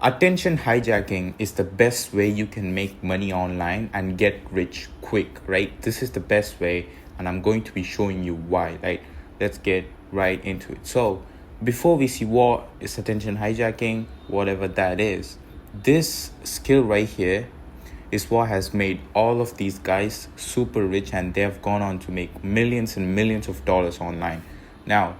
Attention hijacking is the best way you can make money online and get rich quick, right? This is the best way, and I'm going to be showing you why, right? Let's get right into it. So, before we see what is attention hijacking, whatever that is, this skill right here is what has made all of these guys super rich, and they have gone on to make millions and millions of dollars online. Now,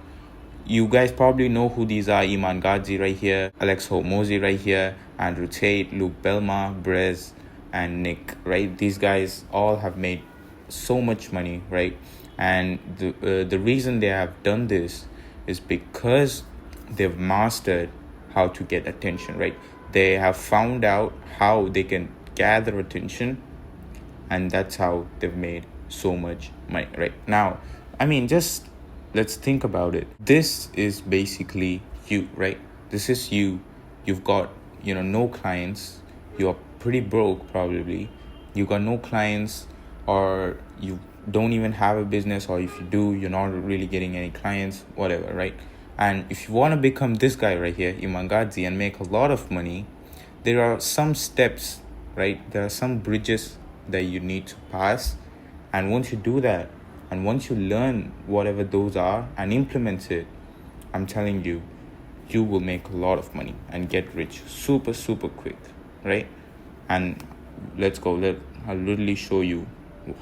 you guys probably know who these are: Iman Gadzhi right here, Alex Hormozi right here, Andrew Tate, Luke Belma, Brez, and Nick, right? These guys all have made so much money, right? And the reason they have done this is because they've mastered how to get attention, right? They have found out how they can gather attention, and that's how they've made so much money right now. I mean, just let's think about it. This is basically you, right? This is you. You've got, no clients. You're pretty broke probably. You got no clients, or you don't even have a business, or if you do, you're not really getting any clients, whatever, right? And if you want to become this guy right here, Iman Gadzhi, and make a lot of money, there are some steps, right? There are some bridges that you need to pass. And once you do that, and once you learn whatever those are and implement it, I'm telling you, you will make a lot of money and get rich super, super quick, right? And let's go. I'll literally show you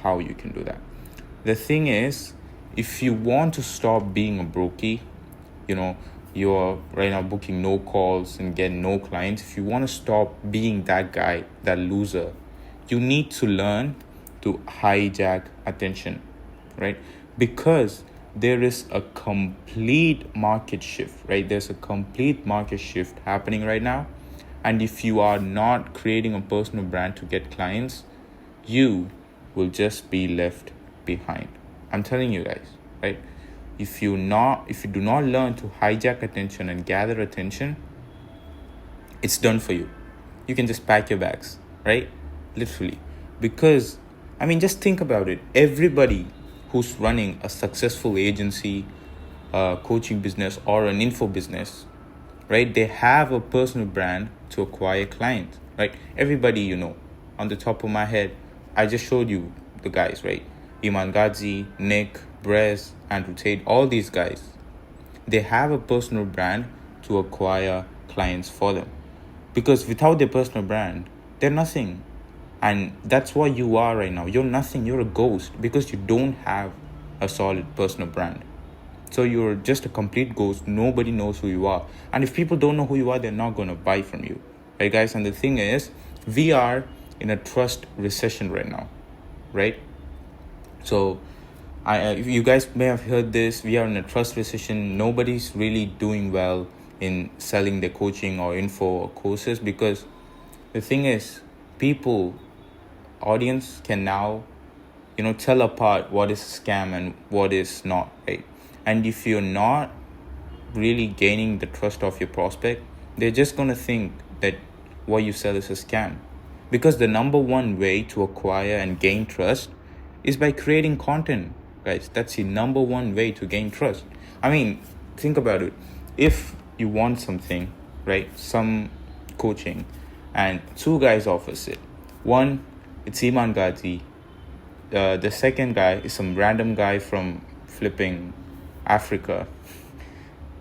how you can do that. The thing is, if you want to stop being a brokey, you're right now booking no calls and getting no clients. If you want to stop being that guy, that loser, you need to learn to hijack attention, right? Because there is a complete market shift, right? There's a complete market shift happening right now. And if you are not creating a personal brand to get clients, you will just be left behind. I'm telling you guys, right? If you do not learn to hijack attention and gather attention, it's done for you. You can just pack your bags, right? Literally. Because, just think about it. Everybody who's running a successful agency, coaching business, or an info business, right? They have a personal brand to acquire clients, right? Everybody, on the top of my head, I just showed you the guys, right? Iman Gadzhi, Nick, Brez, Andrew Tate, all these guys, they have a personal brand to acquire clients for them. Because without their personal brand, they're nothing. And that's what you are right now. You're nothing. You're a ghost because you don't have a solid personal brand. So you're just a complete ghost. Nobody knows who you are. And if people don't know who you are, they're not going to buy from you. Right, guys? And the thing is, we are in a trust recession right now. Right? So you guys may have heard this. We are in a trust recession. Nobody's really doing well in selling their coaching or info or courses, because the thing is, audience can now, tell apart what is a scam and what is not, right? And if you're not really gaining the trust of your prospect, they're just going to think that what you sell is a scam. Because the number one way to acquire and gain trust is by creating content, guys. That's the number one way to gain trust. Think about it. If you want something, right, some coaching, and two guys offers it. One, it's Iman Gadzhi. The second guy is some random guy from flipping Africa,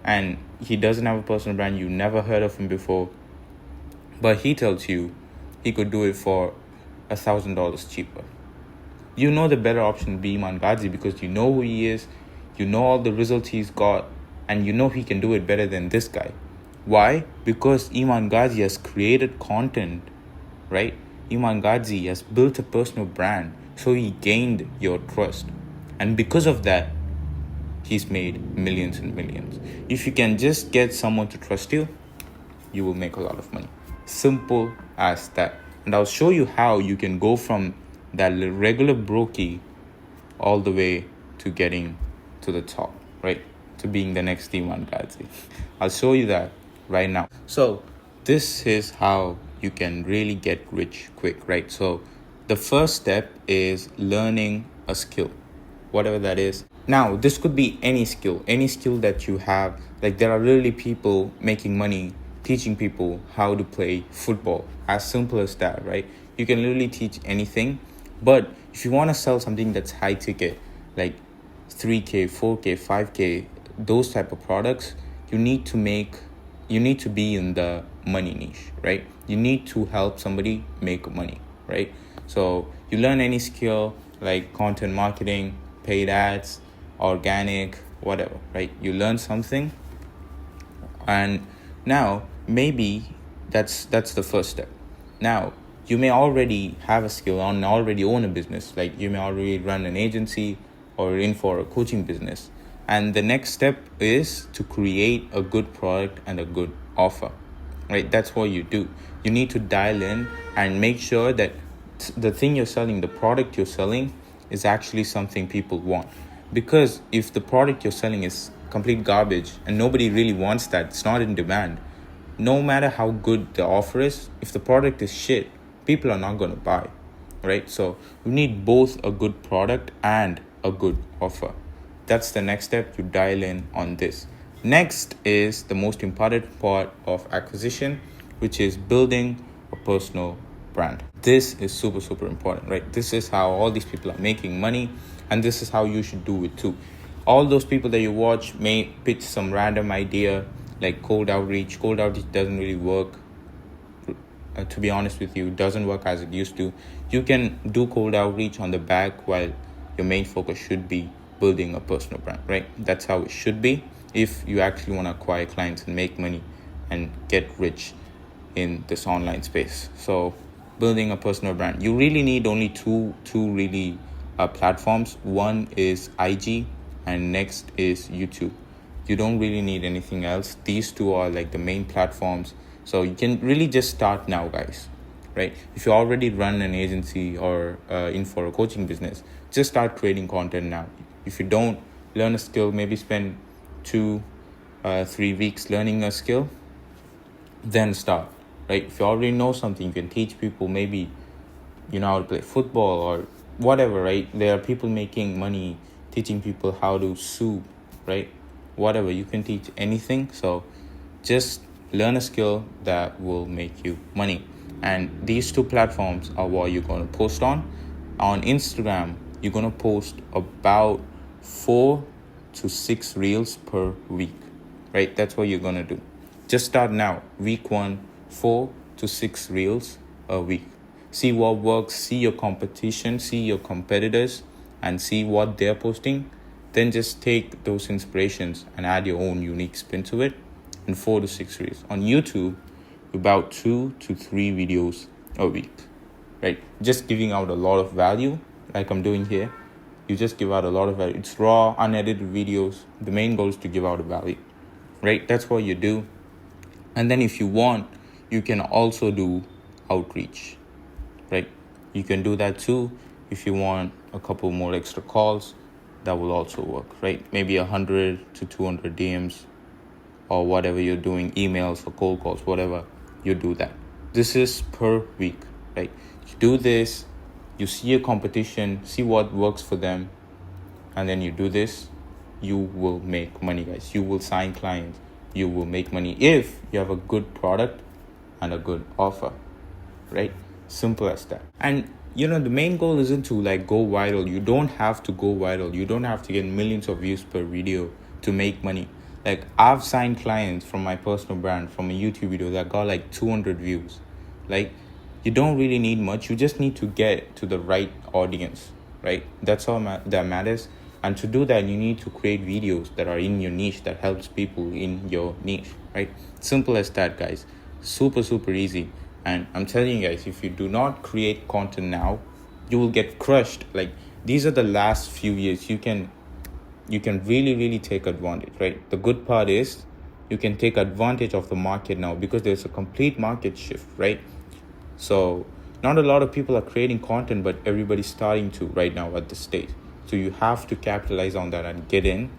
and he doesn't have a personal brand. You never heard of him before, but he tells you he could do it for $1,000 cheaper. You know the better option would be Iman Gadzhi, because you know who he is, you know all the results he's got, and you know he can do it better than this guy. Why? Because Iman Gadzhi has created content, right? Iman Gadzhi has built a personal brand, so he gained your trust. And because of that, he's made millions and millions. If you can just get someone to trust you, you will make a lot of money. Simple as that. And I'll show you how you can go from that regular brokey all the way to getting to the top, right? To being the next Iman Gadzhi. I'll show you that right now. So this is how you can really get rich quick, right? So the first step is learning a skill, whatever that is. Now, this could be any skill that you have. Like, there are really people making money teaching people how to play football. As simple as that, right? You can literally teach anything. But if you want to sell something that's high ticket, like 3K, 4K, 5K, those type of products, you need to be in the money niche, right? You need to help somebody make money, right? So you learn any skill like content marketing, paid ads, organic, whatever, right? You learn something, and now maybe that's the first step. Now you may already have a skill and already own a business, like you may already run an agency or in for a coaching business, and the next step is to create a good product and a good offer, right? That's what you do. You need to dial in and make sure that the thing you're selling, the product you're selling, is actually something people want. Because if the product you're selling is complete garbage and nobody really wants that, it's not in demand, no matter how good the offer is, if the product is shit, people are not going to buy, right? So you need both a good product and a good offer. That's the next step. You dial in on this. Next is the most important part of acquisition, which is building a personal brand. This is super, super important, right? This is how all these people are making money, and this is how you should do it too. All those people that you watch may pitch some random idea like cold outreach. Cold outreach doesn't really work. To be honest with you, it doesn't work as it used to. You can do cold outreach on the back while your main focus should be building a personal brand, right? That's how it should be if you actually want to acquire clients and make money and get rich in this online space. So building a personal brand, you really need only two really platforms. One is IG and next is YouTube. You don't really need anything else. These two are like the main platforms. So you can really just start now, guys, right? If you already run an agency or in for a coaching business, just start creating content now. If you don't, learn a skill, maybe spend 2-3 weeks learning a skill, then start, right? If you already know something, you can teach people. Maybe you know how to play football or whatever, right? There are people making money teaching people how to sew, right? Whatever, you can teach anything. So just learn a skill that will make you money. And these two platforms are what you're going to post on. On Instagram, you're going to post about 4 to 6 reels per week, right? That's what you're going to do. Just start now. Week 1, 4 to 6 reels a week. See what works, see your competition, see your competitors, and see what they're posting. Then just take those inspirations and add your own unique spin to it. And 4 to 6 reels. On YouTube, about 2 to 3 videos a week, right? Just giving out a lot of value, like I'm doing here. You just give out a lot of value. It's raw, unedited videos. The main goal is to give out a value, right? That's what you do. And then if you want, you can also do outreach, right? You can do that too. If you want a couple more extra calls, that will also work, right? Maybe 100 to 200 DMs or whatever you're doing, emails or cold calls, whatever, you do that. This is per week, right? You do this, you see your competition, see what works for them, and then you do this, you will make money, guys. You will sign clients, you will make money if you have a good product and a good offer, right? Simple as that. And the main goal isn't to like go viral. You don't have to go viral. You don't have to get millions of views per video to make money. Like I've signed clients from my personal brand from a YouTube video that got like 200 views. Like you don't really need much. You just need to get to the right audience, right? That's all that matters. And to do that, you need to create videos that are in your niche, that helps people in your niche, right? Simple as that, guys. Super, super easy. And I'm telling you guys, if you do not create content now, you will get crushed. Like these are the last few years. You can really, really take advantage, right? The good part is you can take advantage of the market now because there's a complete market shift, right? So not a lot of people are creating content, but everybody's starting to right now at this stage. So you have to capitalize on that and get in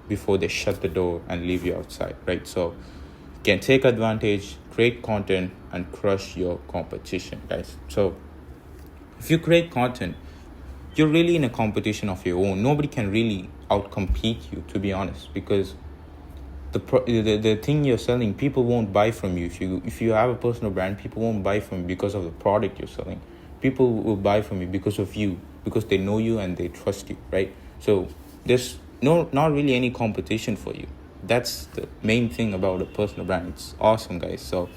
before they shut the door and leave you outside, right? So you can take advantage, create content, and crush your competition, guys. So if you create content, you're really in a competition of your own. Nobody can really outcompete you, to be honest, because the thing you're selling, people won't buy from you. If you have a personal brand, people won't buy from you because of the product you're selling. People will buy from you because of you, because they know you and they trust you, right? So there's not really any competition for you. That's the main thing about a personal brand. It's awesome, guys. So,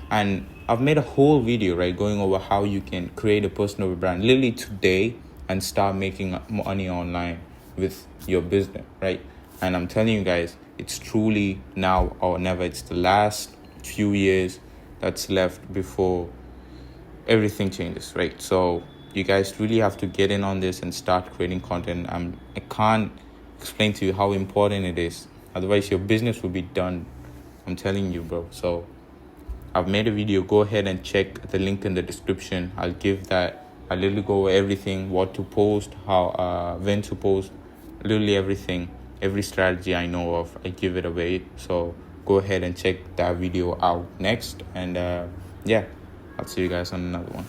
and I've made a whole video, right, going over how you can create a personal brand literally today and start making money online with your business, right? And I'm telling you guys, it's truly now or never. It's the last few years that's left before everything changes, right? So you guys really have to get in on this and start creating content. I can't explain to you how important it is. Otherwise, your business will be done. I'm telling you, bro. So I've made a video. Go ahead and check the link in the description. I'll give that. I'll literally go over everything, what to post, how, when to post, literally everything. Every strategy I know of, I give it away. So go ahead and check that video out next. And yeah, I'll see you guys on another one.